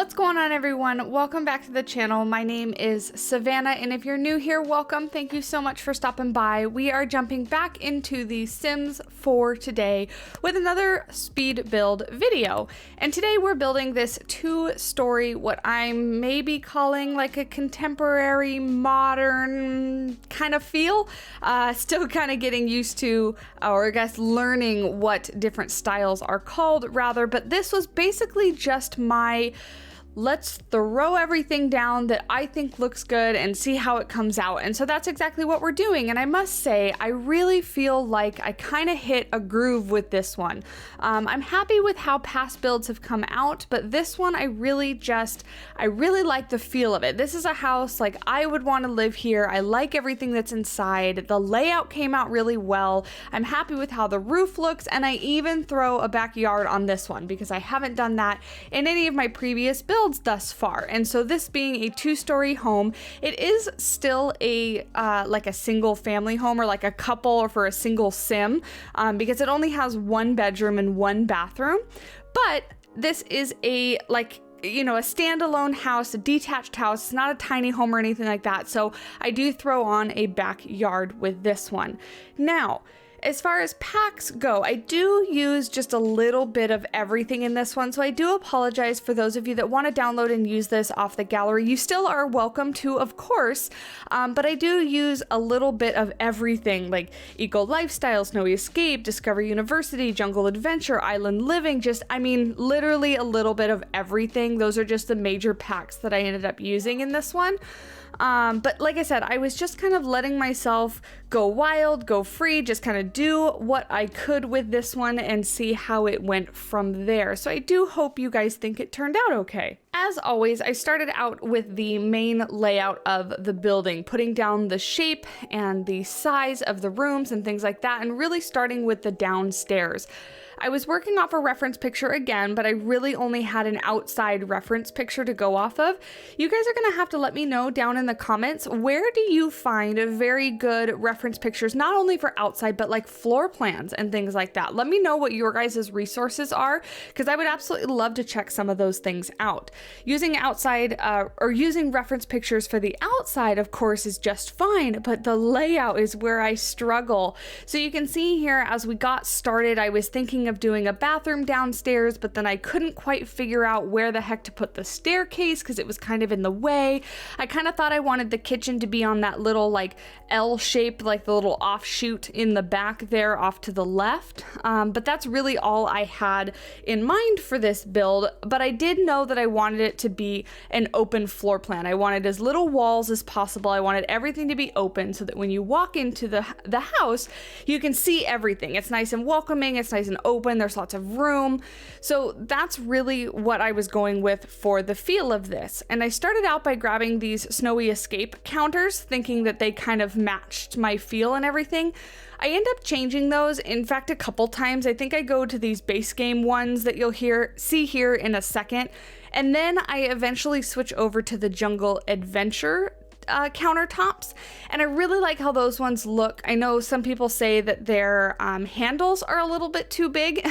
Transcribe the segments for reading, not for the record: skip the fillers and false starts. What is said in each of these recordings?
What's going on, everyone? Welcome back to the channel. My name is Savannah, and if you're new here, welcome. Thank you so much for stopping by. We are jumping back into the Sims 4 today with another speed build video. And today we're building this two-story, what I'm maybe calling like a contemporary, modern kind of feel. Still kind of getting used to, or I guess learning what different styles are called rather, but this was basically just my let's throw everything down that I think looks good and see how it comes out. And so that's exactly what we're doing. And I must say, I really feel like I kind of hit a groove with this one. I'm happy with how past builds have come out, but this one I really like the feel of it. This is a house like I would want to live here. I like everything that's inside. The layout came out really well. I'm happy with how the roof looks, and I even throw a backyard on this one because I haven't done that in any of my previous builds thus far. And so this being a two-story home, it is still a like a single family home, or like a couple, or for a single sim, because it only has one bedroom and one bathroom. But this is a a standalone house, a detached house. It's not a tiny home or anything like that. So I do throw on a backyard with this one. Now, as far as packs go, I do use just a little bit of everything in this one, so I do apologize for those of you that want to download and use this off the gallery. You still are welcome to, of course, but I do use a little bit of everything, like Eco Lifestyle, Snowy Escape, Discover University, Jungle Adventure, Island Living, literally a little bit of everything. Those are just the major packs that I ended up using in this one. But like I said, I was just kind of letting myself go wild, go free, just kind of do what I could with this one and see how it went from there. So I do hope you guys think it turned out okay. As always, I started out with the main layout of the building, putting down the shape and the size of the rooms and things like that, and really starting with the downstairs. I was working off a reference picture again, but I really only had an outside reference picture to go off of. You guys are gonna have to let me know down in the comments, where do you find very good reference pictures, not only for outside, but like floor plans and things like that. Let me know what your guys' resources are, because I would absolutely love to check some of those things out. Using outside or using reference pictures for the outside, of course, is just fine, but the layout is where I struggle. So you can see here, as we got started, I was thinking of doing a bathroom downstairs, but then I couldn't quite figure out where the heck to put the staircase because it was kind of in the way. I kind of thought I wanted the kitchen to be on that little like L shape, like the little offshoot in the back there off to the left. But that's really all I had in mind for this build. But I did know that I wanted it to be an open floor plan. I wanted as little walls as possible. I wanted everything to be open so that when you walk into the house, you can see everything. It's nice and welcoming. It's nice and open. There's lots of room. So that's really what I was going with for the feel of this. And I started out by grabbing these Snowy Escape counters, thinking that they kind of matched my feel and everything. I end up changing those, in fact, a couple times. I think I go to these base game ones that you'll see here in a second. And then I eventually switch over to the Jungle Adventure countertops, and I really like how those ones look. I know some people say that their handles are a little bit too big,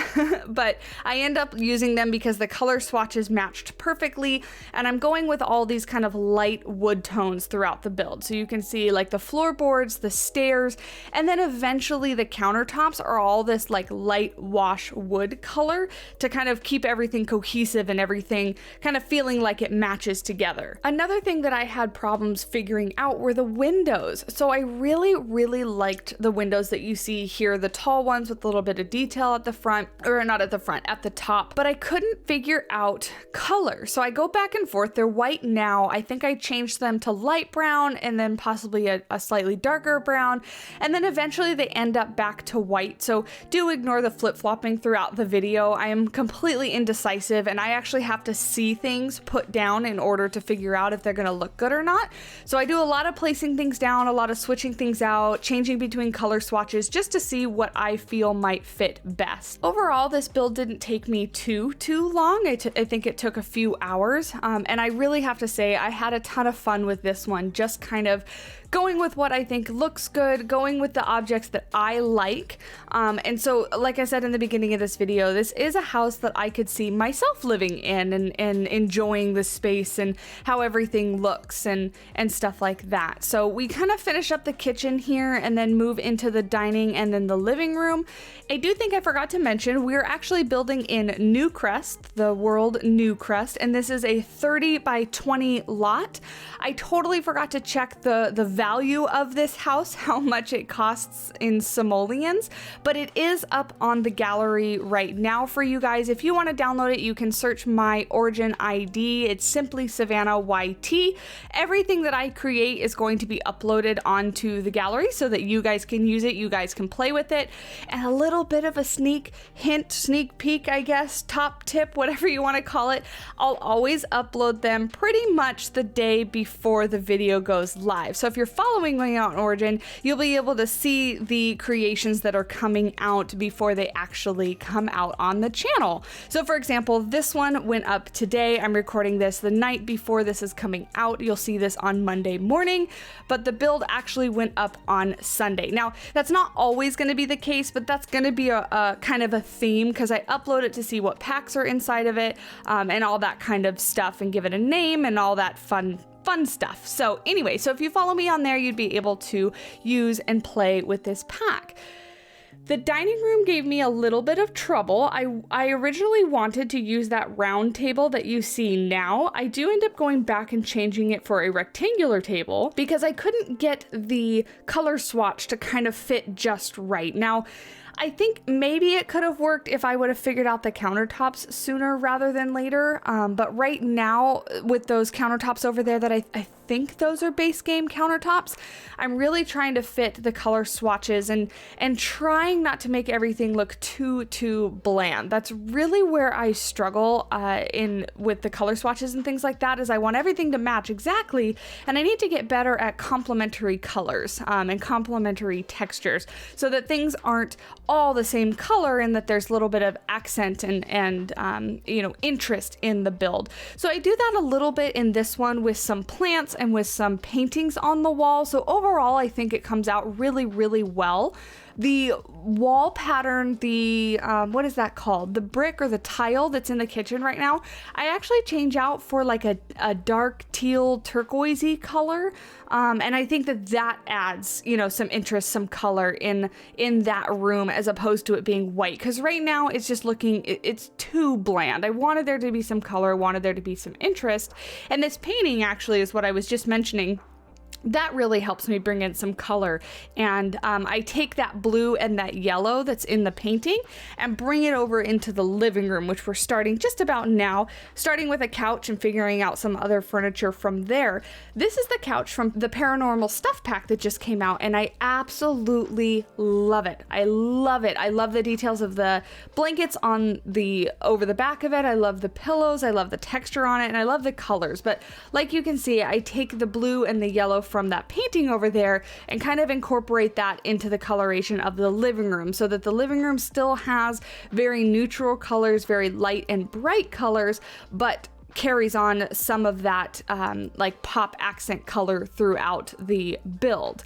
but I end up using them because the color swatches matched perfectly, and I'm going with all these kind of light wood tones throughout the build. So you can see like the floorboards, the stairs, and then eventually the countertops are all this like light wash wood color to kind of keep everything cohesive and everything kind of feeling like it matches together. Another thing that I had problems figuring out were the windows. So I really liked the windows that you see here, the tall ones with a little bit of detail at the front, or not at the front, at the top, but I couldn't figure out color. So I go back and forth. They're white now. I think I changed them to light brown and then possibly a slightly darker brown. And then eventually they end up back to white. So do ignore the flip-flopping throughout the video. I am completely indecisive, and I actually have to see things put down in order to figure out if they're gonna look good or not. So I do a lot of placing things down, a lot of switching things out, changing between color swatches just to see what I feel might fit best. Overall, this build didn't take me too long. I think it took a few hours, and I really have to say I had a ton of fun with this one, just kind of going with what I think looks good, going with the objects that I like. And so, like I said in the beginning of this video, this is a house that I could see myself living in and enjoying the space and how everything looks and stuff like that. So we kind of finish up the kitchen here and then move into the dining and then the living room. I do think I forgot to mention, we're actually building in Newcrest, the world Newcrest, and this is a 30 by 20 lot. I totally forgot to check the value of this house, how much it costs in simoleons, but it is up on the gallery right now for you guys. If you want to download it, you can search my origin ID. It's SimplySavannahYT. Everything that I create is going to be uploaded onto the gallery so that you guys can use it, you guys can play with it. And a little bit of a sneak peek, I guess, top tip, whatever you want to call it. I'll always upload them pretty much the day before the video goes live. So if you're following me on Origin, you'll be able to see the creations that are coming out before they actually come out on the channel. So for example, this one went up today. I'm recording this the night before this is coming out. You'll see this on Monday morning, but the build actually went up on Sunday. Now, that's not always going to be the case, but that's going to be a kind of a theme because I upload it to see what packs are inside of it and all that kind of stuff and give it a name and all that fun stuff. So anyway, so if you follow me on there, you'd be able to use and play with this pack. The dining room gave me a little bit of trouble. I originally wanted to use that round table that you see now. I do end up going back and changing it for a rectangular table because I couldn't get the color swatch to kind of fit just right. Now, I think maybe it could have worked if I would have figured out the countertops sooner rather than later. But right now with those countertops over there that I think those are base game countertops, I'm really trying to fit the color swatches and trying not to make everything look too bland. That's really where I struggle with the color swatches and things like that, is I want everything to match exactly, and I need to get better at complementary colors and complementary textures so that things aren't all the same color and that there's a little bit of accent and interest in the build. So I do that a little bit in this one with some plants and with some paintings on the wall. So overall, I think it comes out really, really well. The wall pattern, the, what is that called? The brick or the tile that's in the kitchen right now, I actually change out for like a dark teal turquoisey color. And I think that adds, some interest, some color in that room as opposed to it being white. Because right now it's just it's too bland. I wanted there to be some color, wanted there to be some interest. And this painting actually is what I was just mentioning. That really helps me bring in some color. And I take that blue and that yellow that's in the painting and bring it over into the living room, which we're starting just about now, starting with a couch and figuring out some other furniture from there. This is the couch from the Paranormal Stuff pack that just came out, and I absolutely love it. I love it. I love the details of the blankets over the back of it. I love the pillows. I love the texture on it, and I love the colors. But like you can see, I take the blue and the yellow from that painting over there and kind of incorporate that into the coloration of the living room so that the living room still has very neutral colors, very light and bright colors, but carries on some of that like pop accent color throughout the build.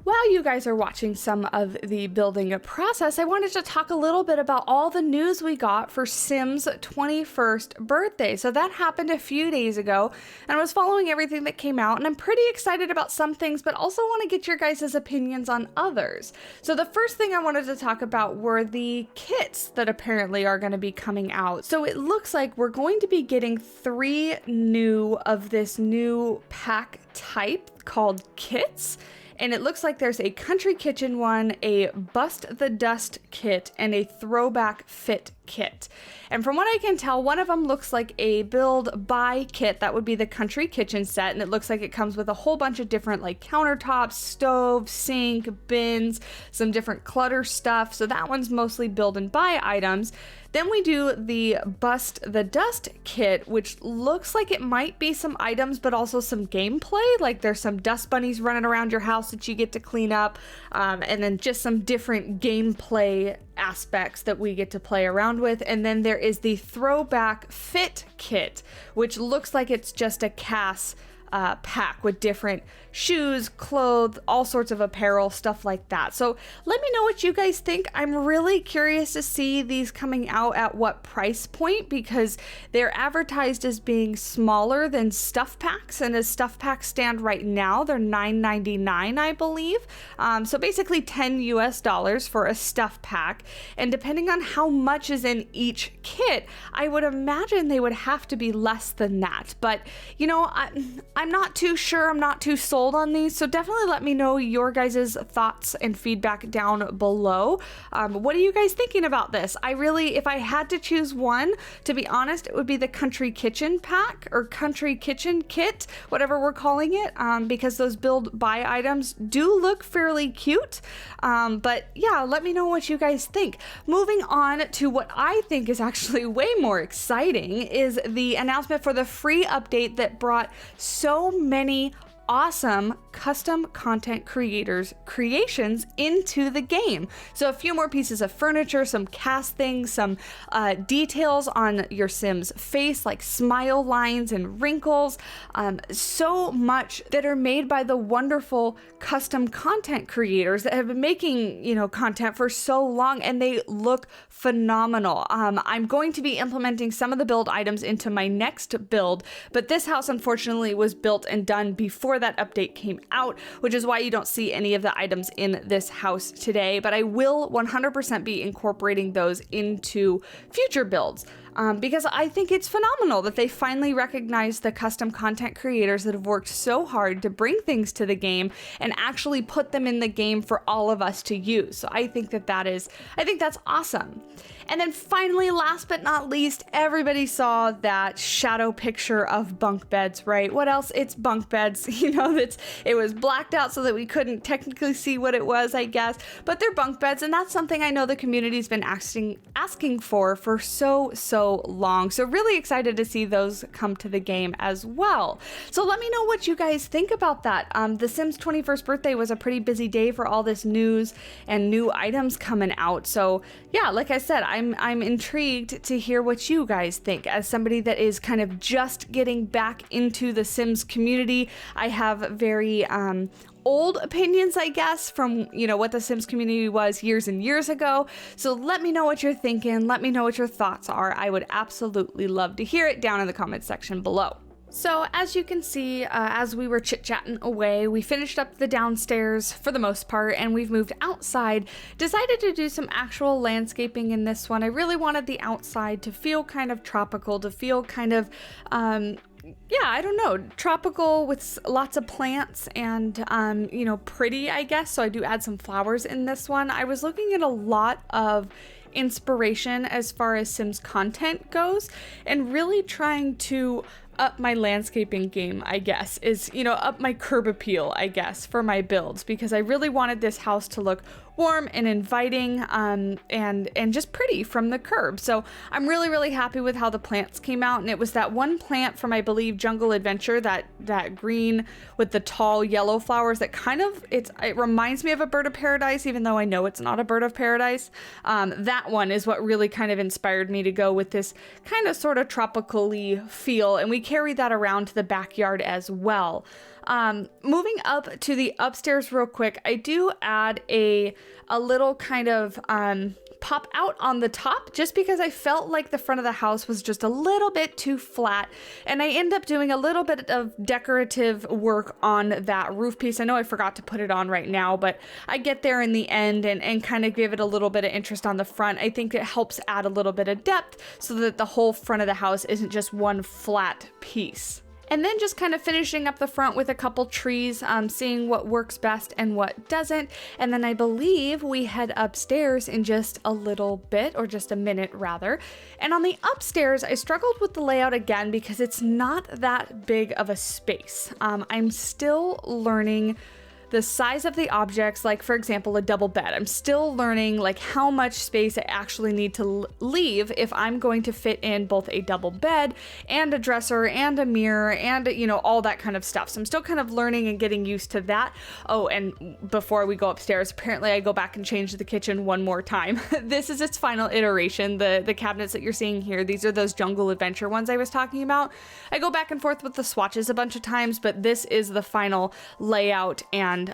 While you guys are watching some of the building process, I wanted to talk a little bit about all the news we got for Sim's 21st birthday. So that happened a few days ago, and I was following everything that came out, and I'm pretty excited about some things, but also want to get your guys' opinions on others. So the first thing I wanted to talk about were the kits that apparently are going to be coming out. So it looks like we're going to be getting 3 new of this new pack type called kits. And it looks like there's a country kitchen one, a bust the dust kit, and a throwback fit kit. And from what I can tell, one of them looks like a build buy kit. That would be the country kitchen set, and it looks like it comes with a whole bunch of different like countertops, stove, sink, bins, some different clutter stuff. So that one's mostly build and buy items. Then we do the Bust the Dust kit, which looks like it might be some items, but also some gameplay. Like there's some dust bunnies running around your house that you get to clean up, and then just some different gameplay aspects that we get to play around with. And then there is the Throwback Fit kit, which looks like it's just a cast pack with different shoes, clothes, all sorts of apparel, stuff like that. So let me know what you guys think. I'm really curious to see these coming out at what price point, because they're advertised as being smaller than stuff packs, and as stuff packs stand right now, they're $9.99, I believe. So basically $10 for a stuff pack, and depending on how much is in each kit, I would imagine they would have to be less than that. But you know, I'm not too sure, I'm not too sold on these, so definitely let me know your guys' thoughts and feedback down below. What are you guys thinking about this? If I had to choose one, to be honest, it would be the Country Kitchen pack, or Country Kitchen kit, whatever we're calling it, because those build buy items do look fairly cute. But yeah, let me know what you guys think. Moving on to what I think is actually way more exciting is the announcement for the free update that brought so many awesome custom content creations into the game. So a few more pieces of furniture, some cast things, some details on your Sim's face, like smile lines and wrinkles, so much that are made by the wonderful custom content creators that have been making, content for so long, and they look phenomenal. I'm going to be implementing some of the build items into my next build, but this house unfortunately was built and done before that update came out, which is why you don't see any of the items in this house today, but I will 100% be incorporating those into future builds. Because I think it's phenomenal that they finally recognize the custom content creators that have worked so hard to bring things to the game and actually put them in the game for all of us to use. So I think that's awesome. And then finally, last but not least, everybody saw that shadow picture of bunk beds, right? What else? It's bunk beds. It was blacked out so that we couldn't technically see what it was, I guess, but they're bunk beds, and that's something I know the community's been asking for so long. So really excited to see those come to the game as well. So let me know what you guys think about that. The Sims 21st birthday was a pretty busy day for all this news and new items coming out. So yeah, like I said, I'm intrigued to hear what you guys think. As somebody that is kind of just getting back into the Sims community, I have very old opinions, I guess, from what the Sims community was years and years ago. So let me know what you're thinking. Let me know what your thoughts are. I would absolutely love to hear it down in the comments section below. So as you can see, as we were chit-chatting away, we finished up the downstairs for the most part, and we've moved outside. Decided to do some actual landscaping in this one. I really wanted the outside to feel kind of tropical, to feel kind of tropical with lots of plants and, pretty, I guess. So I do add some flowers in this one. I was looking at a lot of inspiration as far as Sims content goes, and really trying to up my landscaping game, I guess, is, up my curb appeal, I guess, for my builds, because I really wanted this house to look warm and inviting, and just pretty from the curb. So I'm really happy with how the plants came out, and it was that one plant from, I believe, Jungle Adventure, that green with the tall yellow flowers that kind of, it reminds me of a bird of paradise, even though I know it's not a bird of paradise. That one is what really kind of inspired me to go with this kind of sort of tropical-y feel, and we carried that around to the backyard as well. Moving up to the upstairs real quick, I do add a little kind of pop out on the top, just because I felt like the front of the house was just a little bit too flat, and I end up doing a little bit of decorative work on that roof piece. I know I forgot to put it on right now, but I get there in the end and kind of give it a little bit of interest on the front. I think it helps add a little bit of depth so that the whole front of the house isn't just one flat piece. And then just kind of finishing up the front with a couple trees, seeing what works best and what doesn't. And then I believe we head upstairs in just a little bit, or just a minute rather. And on the upstairs, I struggled with the layout again because it's not that big of a space. I'm still learning the size of the objects, like for example, a double bed. I'm still learning like how much space I actually need to leave if I'm going to fit in both a double bed and a dresser and a mirror and, you know, all that kind of stuff. So I'm still kind of learning and getting used to that. Oh, and before we go upstairs, apparently I go back and change the kitchen one more time. This is its final iteration. The cabinets that you're seeing here, these are those Jungle Adventure ones I was talking about. I go back and forth with the swatches a bunch of times, but this is the final layout and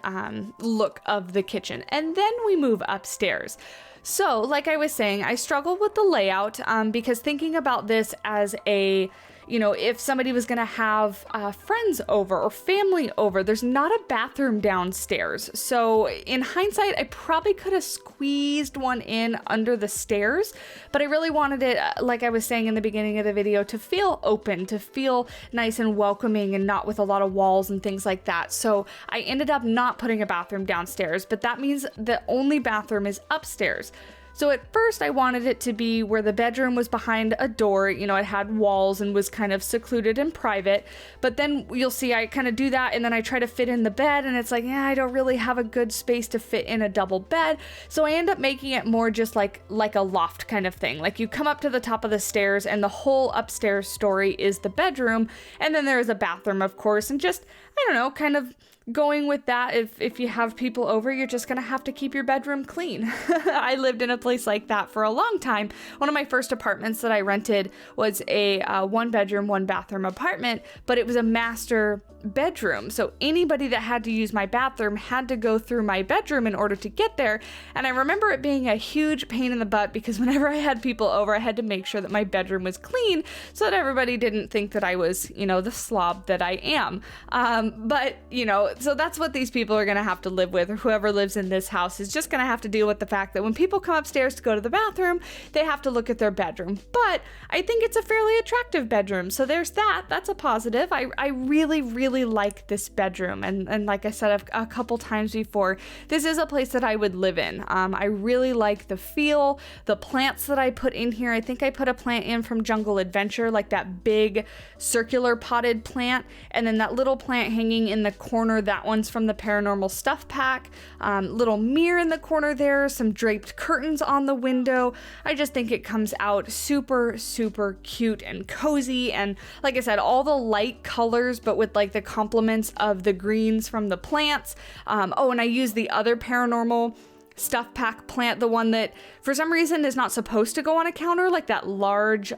look of the kitchen. And then we move upstairs. So like I was saying, I struggled with the layout because thinking about this as a, you know, if somebody was going to have friends over or family over, there's not a bathroom downstairs. So in hindsight, I probably could have squeezed one in under the stairs, but I really wanted it, like I was saying in the beginning of the video, to feel open, to feel nice and welcoming and not with a lot of walls and things like that. So I ended up not putting a bathroom downstairs, but that means the only bathroom is upstairs. So at first I wanted it to be where the bedroom was behind a door, you know, it had walls and was kind of secluded and private, but then you'll see I kind of do that and then I try to fit in the bed and it's like, yeah, I don't really have a good space to fit in a double bed. So I end up making it more just like a loft kind of thing. Like you come up to the top of the stairs and the whole upstairs story is the bedroom, and then there is a bathroom, of course, and just, I don't know, kind of going with that. If you have people over, you're just gonna have to keep your bedroom clean. I lived in a place like that for a long time. One of my first apartments that I rented was a 1-bedroom, 1-bathroom apartment, but it was a master bedroom. So anybody that had to use my bathroom had to go through my bedroom in order to get there. And I remember it being a huge pain in the butt because whenever I had people over, I had to make sure that my bedroom was clean so that everybody didn't think that I was, you know, the slob that I am. But, you know, so that's what these people are going to have to live with, or whoever lives in this house is just going to have to deal with the fact that when people come upstairs to go to the bathroom, they have to look at their bedroom. But I think it's a fairly attractive bedroom. So there's that. That's a positive. I really, really like this bedroom. And like I said a couple times before, this is a place that I would live in. I really like the feel, the plants that I put in here. I think I put a plant in from Jungle Adventure, like that big circular potted plant. And then that little plant hanging in the corner, that one's from the Paranormal Stuff Pack. Little mirror in the corner there, some draped curtains on the window. I just think it comes out super, super cute and cozy. And like I said, all the light colors, but with like the complements of the greens from the plants. Oh, and I use the other Paranormal Stuff Pack plant, the one that for some reason is not supposed to go on a counter, like that large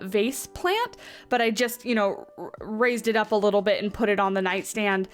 vase plant, but I just, you know, raised it up a little bit and put it on the nightstand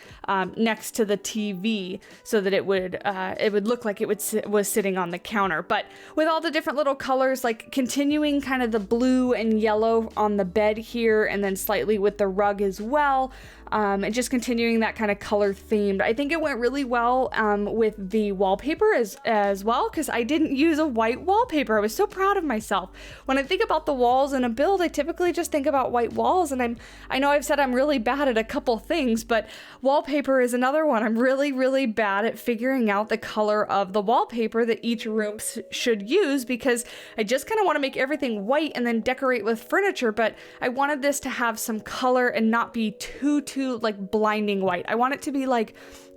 next to the TV so that it would look like it was sitting on the counter. But with all the different little colors, like continuing kind of the blue and yellow on the bed here, and then slightly with the rug as well, and just continuing that kind of color themed. I think it went really well with the wallpaper as well, because I didn't use a white wallpaper. I was so proud of myself. When I think about the walls in a build, I typically just think about white walls, and I know I've said I'm really bad at a couple things, but wallpaper is another one. I'm really, really bad at figuring out the color of the wallpaper that each room should use, because I just kind of want to make everything white and then decorate with furniture, but I wanted this to have some color and not be too like blinding white. I want it to be like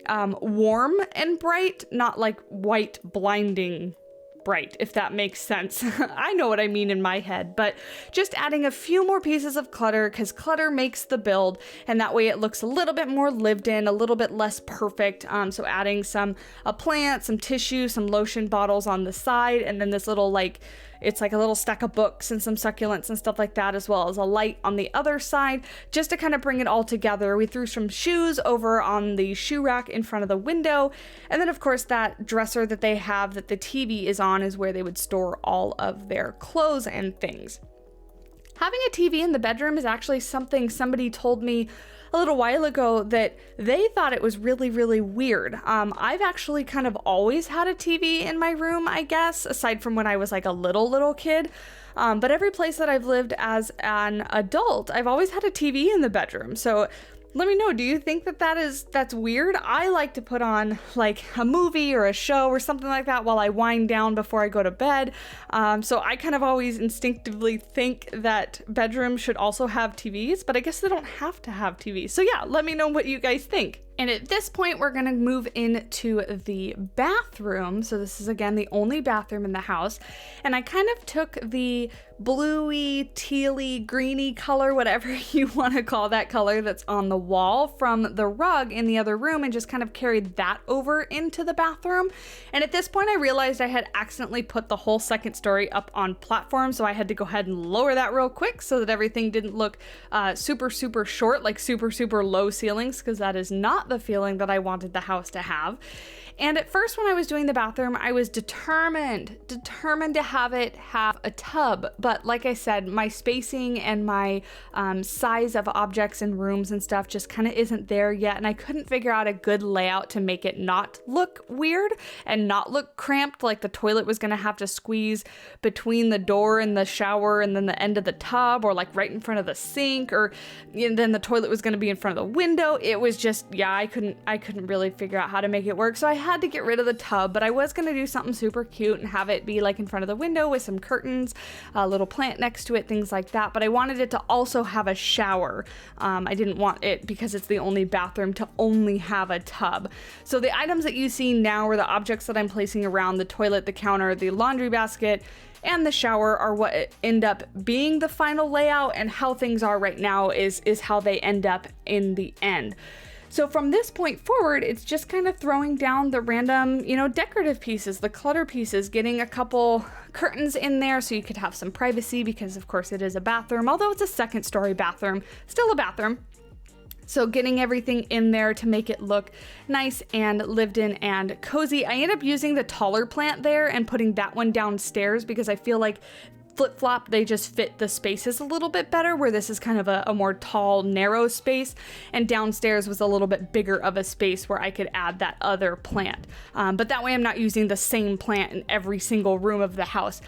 warm and bright, not like white blinding bright, if that makes sense. I know what I mean in my head, but just adding a few more pieces of clutter, because clutter makes the build, and that way it looks a little bit more lived in, a little bit less perfect. So adding a plant, some tissue, some lotion bottles on the side, and then this little it's like a little stack of books and some succulents and stuff like that, as well as a light on the other side, just to kind of bring it all together. We threw some shoes over on the shoe rack in front of the window. And then of course that dresser that they have that the TV is on is where they would store all of their clothes and things. Having a TV in the bedroom is actually something somebody told me a little while ago that they thought it was really, really weird. I've actually kind of always had a TV in my room, I guess, aside from when I was like a little kid. But every place that I've lived as an adult, I've always had a TV in the bedroom. So let me know, do you think that's weird? I like to put on like a movie or a show or something like that while I wind down before I go to bed. So I kind of always instinctively think that bedrooms should also have TVs, but I guess they don't have to have TVs. So yeah, let me know what you guys think. And at this point, we're gonna move into the bathroom. So this is, again, the only bathroom in the house. And I kind of took the bluey, tealy, greeny color, whatever you want to call that color that's on the wall from the rug in the other room, and just kind of carried that over into the bathroom. And at this point, I realized I had accidentally put the whole second story up on platform, so I had to go ahead and lower that real quick so that everything didn't look super short, like super low ceilings, because that is not the feeling that I wanted the house to have. And at first, when I was doing the bathroom, I was determined to have it have a tub. But like I said, my spacing and my size of objects and rooms and stuff just kind of isn't there yet. And I couldn't figure out a good layout to make it not look weird and not look cramped, like the toilet was going to have to squeeze between the door and the shower and then the end of the tub, or like right in front of the sink, or then the toilet was going to be in front of the window. It was just, yeah, I couldn't really figure out how to make it work. So I had to get rid of the tub, but I was going to do something super cute and have it be like in front of the window with some curtains, a little plant next to it, things like that. But I wanted it to also have a shower. I didn't want it, because it's the only bathroom, to only have a tub. So the items that you see now are the objects that I'm placing around the toilet, the counter, the laundry basket, and the shower are what end up being the final layout, and how things are right now is how they end up in the end. So from this point forward, it's just kind of throwing down the random, decorative pieces, the clutter pieces, getting a couple curtains in there so you could have some privacy, because of course it is a bathroom, although it's a second story bathroom, still a bathroom. So getting everything in there to make it look nice and lived in and cozy. I end up using the taller plant there and putting that one downstairs, because I feel like flip-flop, they just fit the spaces a little bit better, where this is kind of a more tall, narrow space, and downstairs was a little bit bigger of a space where I could add that other plant. But that way I'm not using the same plant in every single room of the house,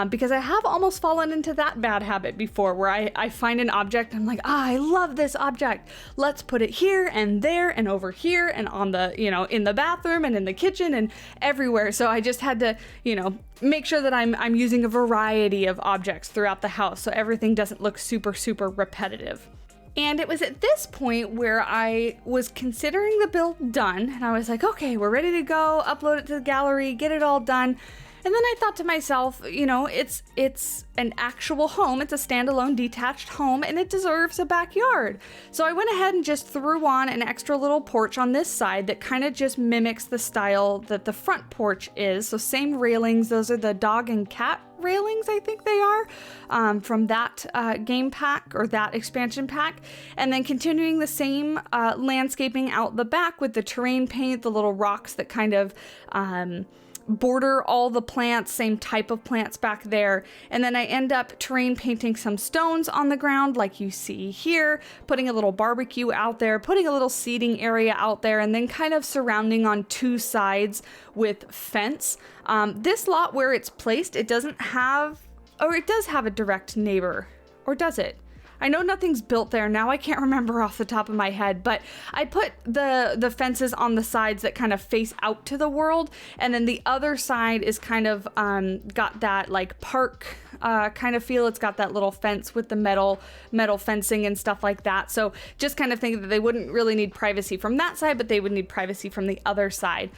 because I have almost fallen into that bad habit before, where I find an object, I'm like, I love this object. Let's put it here and there and over here and on the, in the bathroom and in the kitchen and everywhere. So I just had to, make sure that I'm using a variety of objects throughout the house, so everything doesn't look super repetitive. And it was at this point where I was considering the build done, and I was like, okay, we're ready to go, upload it to the gallery, get it all done. And then I thought to myself, it's an actual home. It's a standalone detached home, and it deserves a backyard. So I went ahead and just threw on an extra little porch on this side that kind of just mimics the style that the front porch is. So same railings. Those are the dog and cat railings, I think they are, from that game pack, or that expansion pack. And then continuing the same landscaping out the back with the terrain paint, the little rocks that kind of border all the plants, same type of plants back there. And then I end up terrain painting some stones on the ground like you see here, putting a little barbecue out there, putting a little seating area out there, and then kind of surrounding on two sides with fence. This lot where it's placed, it doesn't have, or it does have a direct neighbor, or does it? I know nothing's built there now. I can't remember off the top of my head, but I put the fences on the sides that kind of face out to the world, and then the other side is kind of got that like park kind of feel. It's got that little fence with the metal fencing and stuff like that. So just kind of think that they wouldn't really need privacy from that side, but they would need privacy from the other side.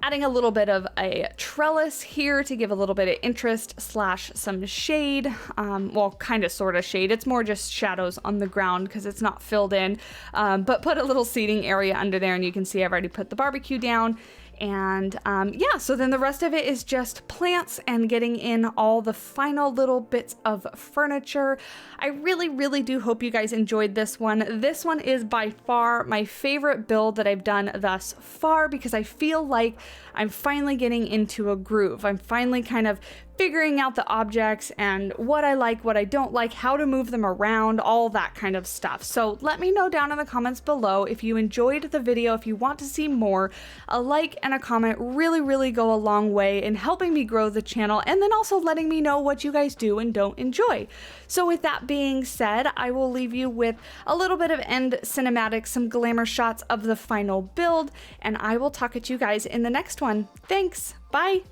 Adding a little bit of a trellis here to give a little bit of interest / some shade. Well, kind of sort of shade. It's more just shadows on the ground because it's not filled in. But put a little seating area under there, and you can see I've already put the barbecue down. And yeah, so then the rest of it is just plants and getting in all the final little bits of furniture. I really do hope you guys enjoyed this one. This one is by far my favorite build that I've done thus far, because I feel like I'm finally getting into a groove. I'm finally kind of figuring out the objects and what I like, what I don't like, how to move them around, all that kind of stuff. So let me know down in the comments below if you enjoyed the video, if you want to see more. A like and a comment really go a long way in helping me grow the channel, and then also letting me know what you guys do and don't enjoy. So with that being said, I will leave you with a little bit of end cinematic, some glamour shots of the final build, and I will talk at you guys in the next one. Thanks, bye!